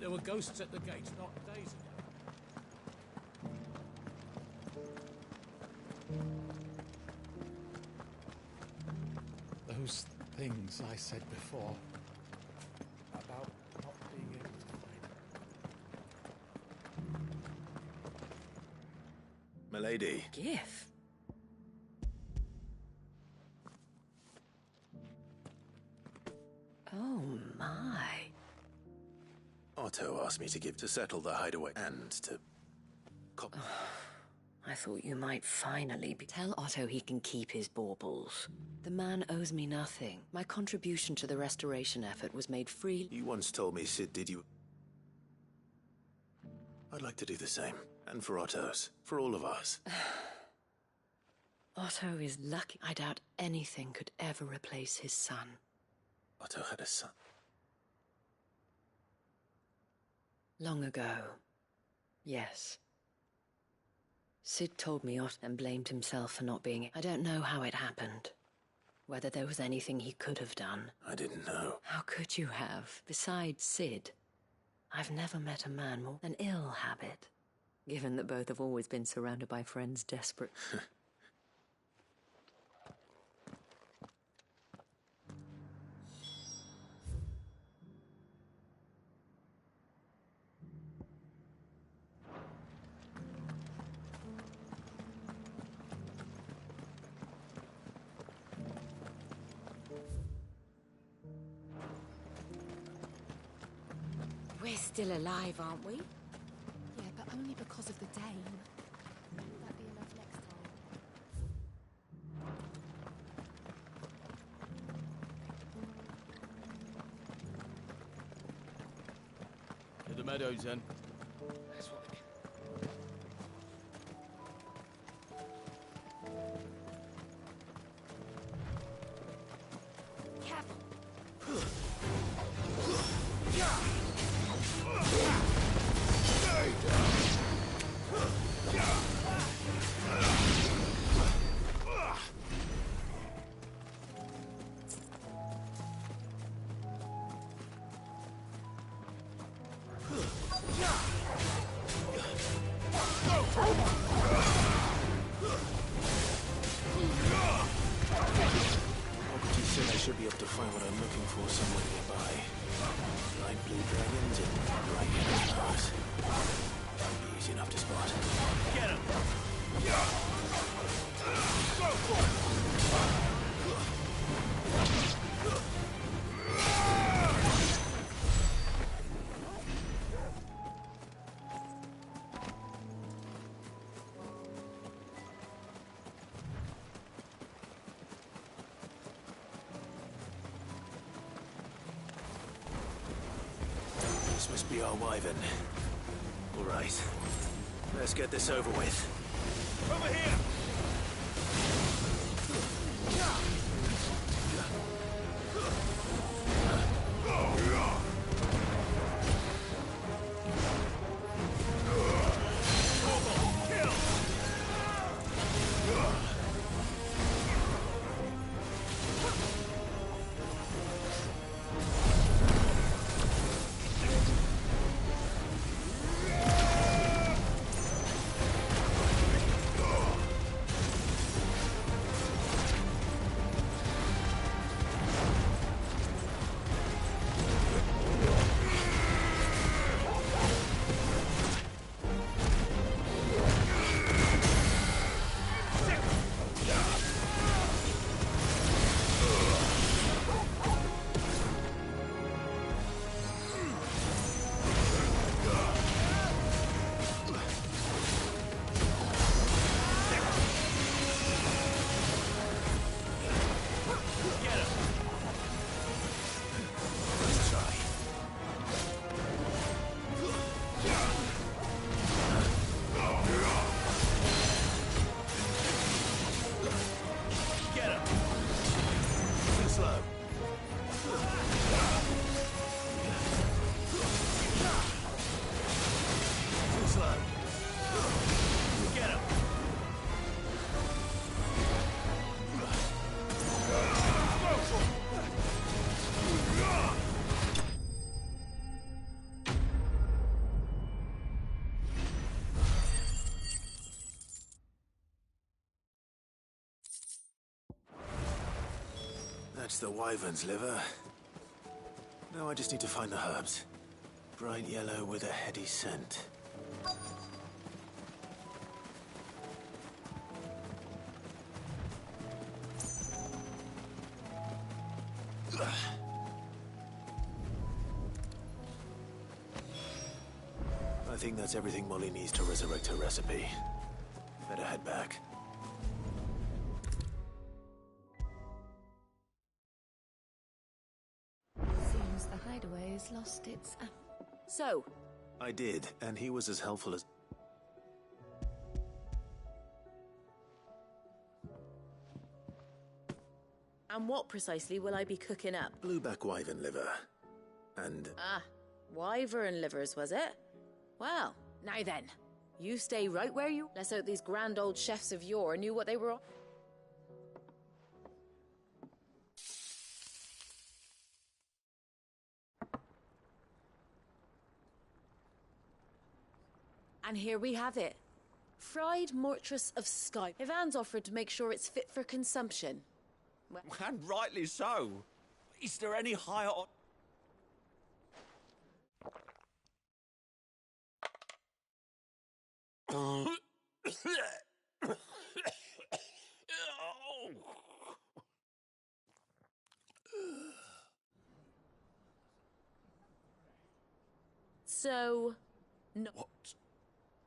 There were ghosts at the gate not days ago. Those things I said before about not being able to fight. Milady. Gif. Oh my. Otto asked me to give to settle the hideaway and to... I thought you might finally be... Tell Otto he can keep his baubles. The man owes me nothing. My contribution to the restoration effort was made free. You once told me Sid did you... I'd like to do the same. And for Otto's. For all of us. Otto is lucky. I doubt anything could ever replace his son. Otto had a son. Long ago. Yes. Sid told me Otto and blamed himself for not being... I don't know how it happened. Whether there was anything he could have done. I didn't know. How could you have? Besides Sid, I've never met a man more an ill habit. Given that both have always been surrounded by friends desperate. We're still alive, aren't we? Yeah, but only because of the Dame. Will that be enough next time? To the meadows, then. That's what they... Careful. Socrates said I should be able to find what I'm looking for somewhere nearby. Light blue dragons and bright yellow flowers. Should be easy enough to spot. Get him! Go for it! This must be our wyvern. All right. Let's get this over with. Over here! That's the wyvern's liver. Now I just need to find the herbs. Bright yellow with a heady scent. I think that's everything Molly needs to resurrect her recipe. Better head back. Seems the hideaway has lost its... So? I did, and he was as helpful as... And what precisely will I be cooking up? Blueback wyvern liver. And... Ah, wyvern livers, was it? Well, now then. You stay right where you... Let's hope these grand old chefs of yore knew what they were on. And here we have it. Fried mortress of sky. Ivan's offered to make sure it's fit for consumption. Well, And rightly so. Is there any higher... so... No. What?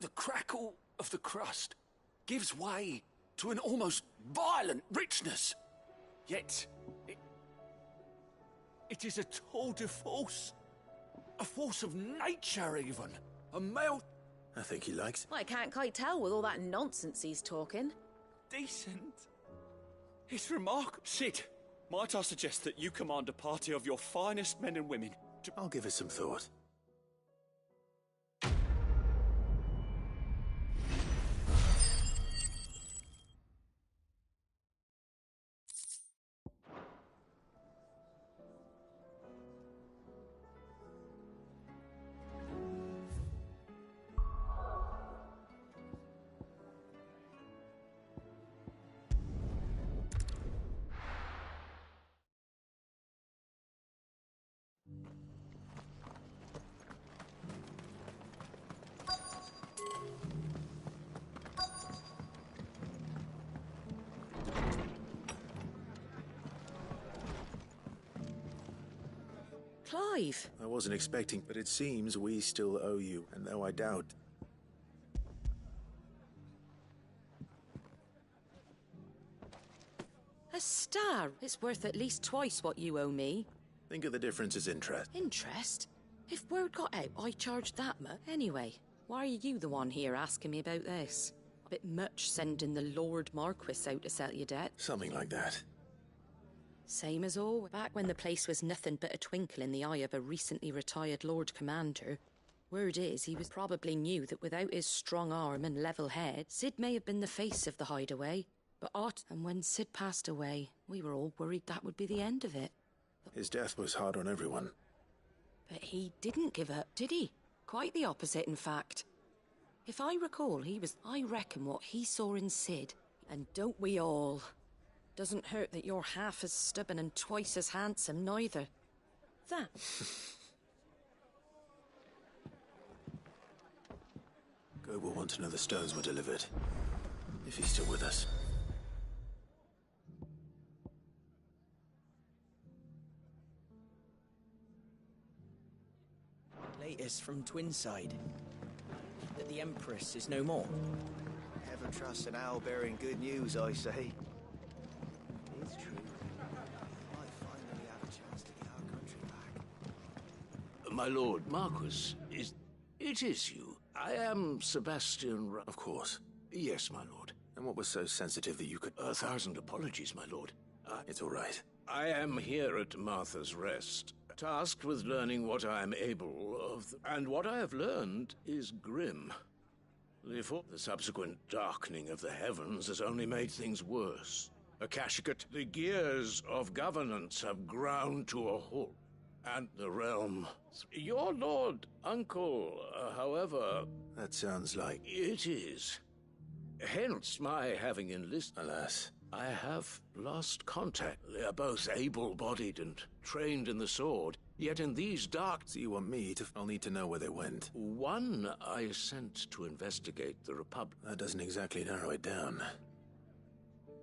The crackle of the crust gives way to an almost violent richness. Yet, it is a tour de force. A force of nature, even. A male... I think he likes... I can't quite tell with all that nonsense he's talking. Decent. It's remarkable. Sid, might I suggest that you command a party of your finest men and women to... I'll give it some thought. Clive! I wasn't expecting, but it seems we still owe you, and though I doubt... A star! It's worth at least twice what you owe me. Think of the difference as interest. Interest? If word got out, I charged that much. Anyway, why are you the one here asking me about this? A bit much sending the Lord Marquis out to settle your debt. Something like that. Same as always. Back when the place was nothing but a twinkle in the eye of a recently retired Lord Commander. Word is, he was probably knew that without his strong arm and level head, Sid may have been the face of the hideaway. But and when Sid passed away, we were all worried that would be the end of it. His death was hard on everyone. But he didn't give up, did he? Quite the opposite, in fact. If I recall, I reckon what he saw in Sid, and don't we all? Doesn't hurt that you're half as stubborn and twice as handsome, neither. That... Go will want to know the stones were delivered. If he's still with us. Latest from Twinside. That the Empress is no more. Never trust an owl bearing good news, I say. It's true. I finally have a chance to get our country back. My Lord Marquis, it is you. I am Sebastian Of course. Yes, my lord. And what was so sensitive that you could... 1,000 apologies, my lord. It's all right. I am here at Martha's Rest, tasked with learning what I am able of, and what I have learned is grim. The subsequent darkening of the heavens has only made things worse. Akashikat, the gears of governance have ground to a halt, and the realm... Your lord, uncle, however... That sounds like... It is. Hence my having enlisted... Alas. I have lost contact. They are both able-bodied and trained in the sword, yet in these dark... So you want me to... I'll need to know where they went. One I sent to investigate the Republic. That doesn't exactly narrow it down.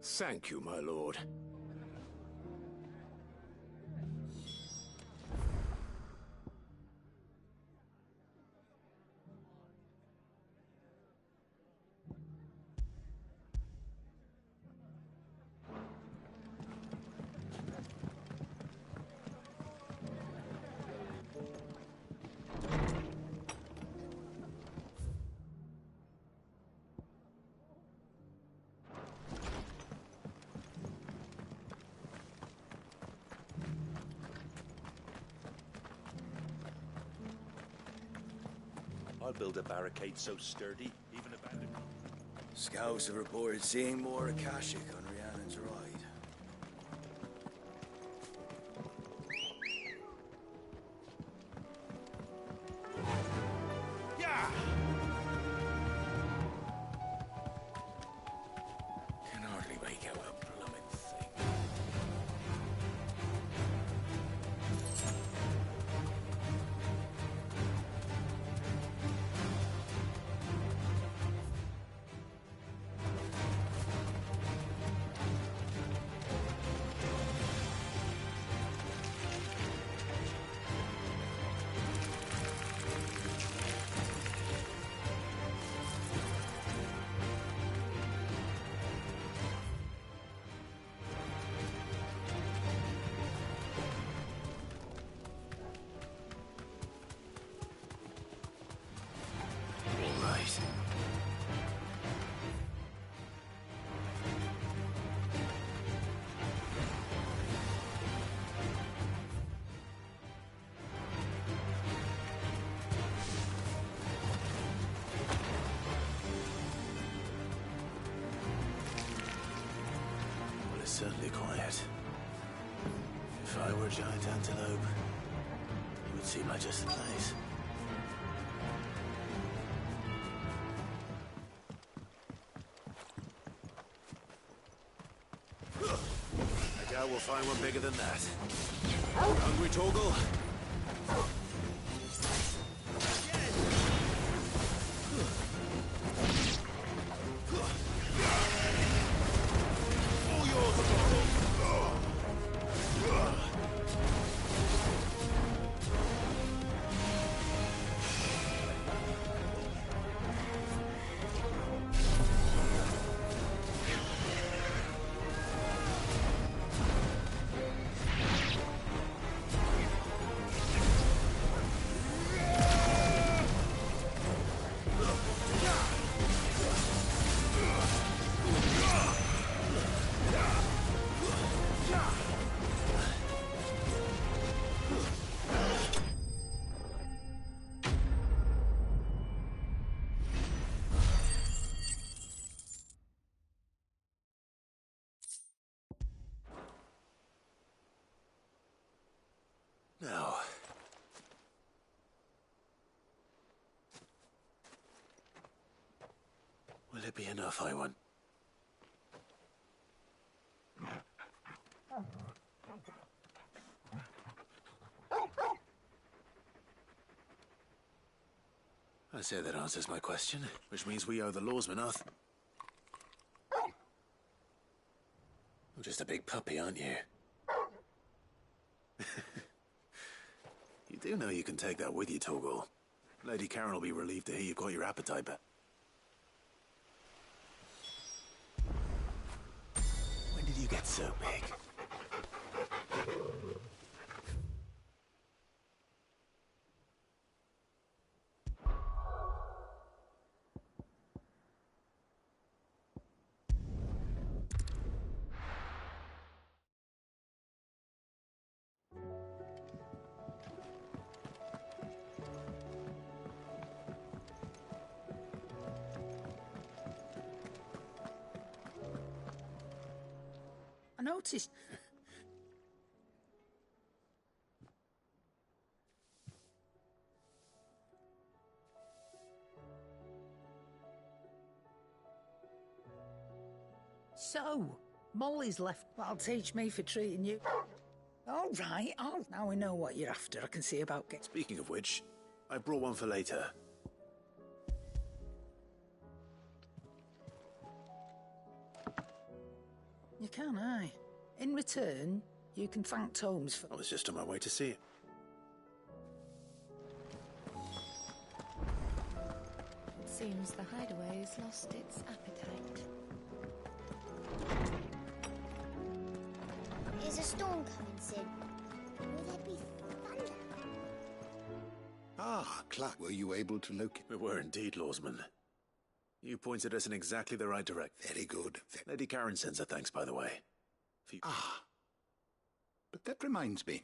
Thank you, my lord. I'll build a barricade so sturdy, even abandoned. Scouts have reported seeing more Akashic on Rhiannon's ride. Yeah! Can hardly make out a blooming thing. Certainly quiet. If I were a giant antelope, it would seem like just the place. I doubt we'll find one bigger than that. Hungry, Torgal? Now, will it be enough, I want? I say that answers my question, which means we owe the lawsman nothing. You're just a big puppy, aren't you? You do know you can take that with you, Torgal. Lady Karen will be relieved to hear you've got your appetite back. When did you get so big? I noticed. So, Molly's left. That'll teach me for treating you. All right, now we know what you're after. I can see about getting... Speaking of which, I brought one for later. You can, aye. In return, you can thank Tomes for... I was just on my way to see it. It seems the hideaway has lost its appetite. Is a storm coming, Sid? Will there be thunder? Ah, Clark, were you able to locate... We were indeed, Lawsman. You pointed us in exactly the right direction. Very good. Lady Karen sends her thanks, by the way. But that reminds me.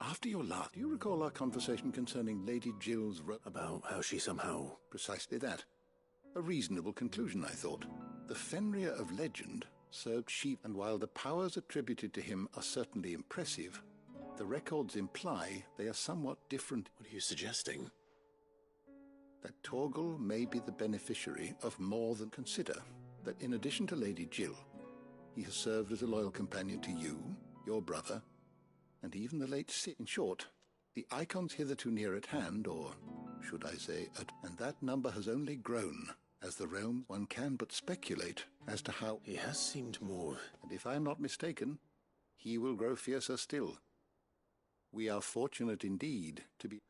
After your last... Do you recall our conversation concerning Lady Jill's... About how she somehow... Precisely that. A reasonable conclusion, I thought. The Fenrir of legend served sheep, and while the powers attributed to him are certainly impressive, the records imply they are somewhat different. What are you suggesting? That Torgal may be the beneficiary of more than... Consider that in addition to Lady Jill, he has served as a loyal companion to you, your brother, and even the late Sid. In short, the icons hitherto near at hand, or should I say, and that number has only grown as the realm. One can but speculate as to how... He has seemed more... And if I am not mistaken, he will grow fiercer still. We are fortunate indeed to be...